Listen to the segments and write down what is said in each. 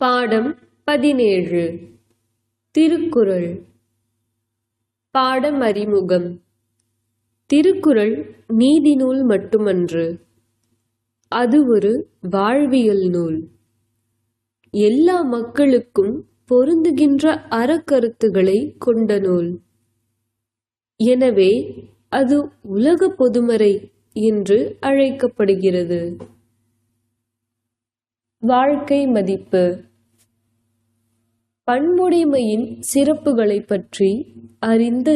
பாடம் 17 திருக்குறள். பாடம் அறிமுகம். திருக்குறள் நீதி நூல் மட்டுமன்று, அது ஒரு வாழ்வியல் நூல். எல்லா மக்களுக்கும் பொருந்துகின்ற அறக்கருத்துக்களை கொண்ட நூல். எனவே அது உலக பொதுமறை என்று அழைக்கப்படுகிறது. வாழ்க்கை மதிப்பு. பண்புடைமையின் சிறப்புகளை பற்றி அறிந்து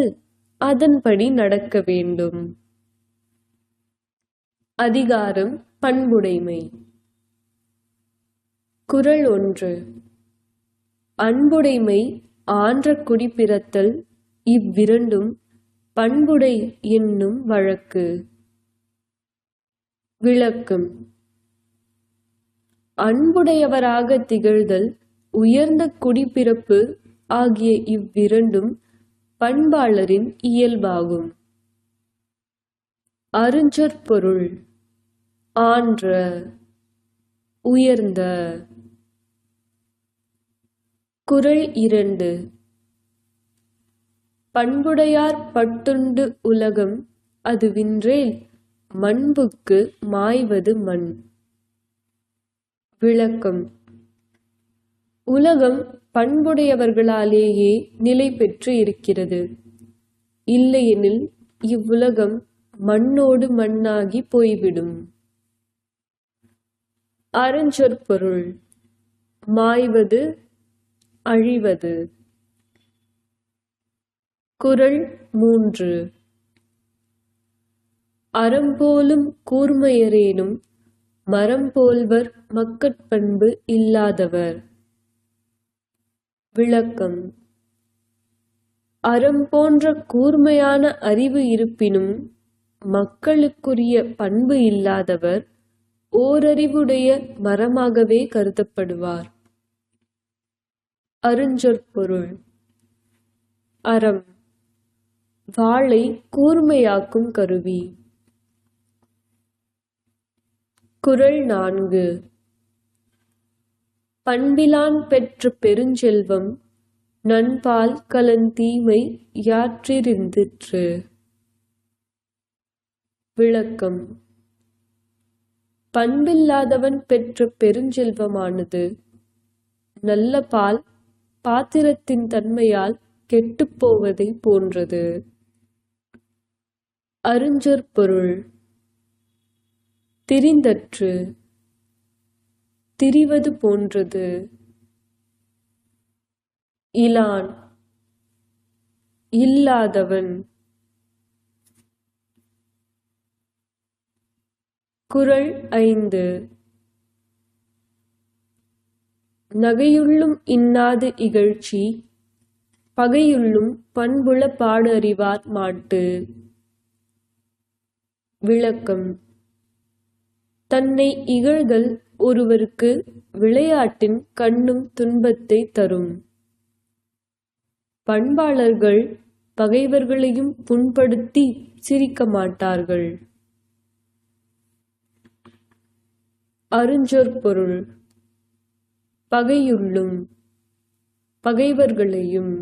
அதன்படி நடக்க வேண்டும். அதிகாரம் பண்புடைமை. குறள் 1. அன்புடைமை ஆன்ற குடிப்பிறத்தல் இவ்விரண்டும் பண்புடை என்னும் வழக்கு. விளக்கம். அன்புடையவராக திகழ்தல், உயர்ந்த குடிப்பிறப்பு ஆகிய இவ்விரண்டும் பண்பாளரின் இயல்பாகும். அருஞ்சொற்பொருள். ஆன்ற, உயர்ந்த. குறள் 2. பண்புடையார் பட்டுண்டு உலகம் அதுவின்றேல் மண்புக்கு மாய்வது மண். விளக்கம். உலகம் பண்புடையவர்களாலேயே நிலை பெற்று இருக்கிறது. இல்லையெனில் இவ்வுலகம் மண்ணோடு மண்ணாகி போய்விடும். அருஞ்சொற்பொருள். மாய்வது, அழிவது. குறள் 3. அறம்போலும் கூர்மையரேனும் மரம்போல்வர் மக்கட்பண்பு இல்லாதவர். விளக்கம். அறம் போன்ற கூர்மையான அறிவு இருப்பினும் மக்களுக்குரிய பண்பு இல்லாதவர் ஓரறிவுடைய மரமாகவே கருதப்படுவார். அருஞ்சொற்பொருள். அறம், வாளை கூர்மையாக்கும் கருவி. குறள் 4. பண்பிலான் பெற்ற பெருஞ்செல்வம் நண்பால் கலந்தீமை யாற்றிருந்திற்று. விளக்கம். பண்பில்லாதவன் பெற்ற பெருஞ்செல்வமானது நல்ல பால் பாத்திரத்தின் தன்மையால் கெட்டுப்போவதை போன்றது. அருஞ்சொற்பொருள். திரிந்தற்று, திரிவது போன்றது. இலான், இல்லாதவன். குறள் 5. நகையுள்ளும் இன்னாது இகழ்ச்சி, பகையுள்ளும் பண்புள பாடு அறிவார் மாட்டு. விளக்கம். தன்னை இகழ்தல் ஒருவருக்கு விளையாட்டின் கண்ணும் துன்பத்தை தரும். பண்பாளர்கள் பகைவர்களையும் புண்படுத்தி சிரிக்க மாட்டார்கள். அருஞ்சொற்பொருள். பகையுள்ளும், பகைவர்களையும்.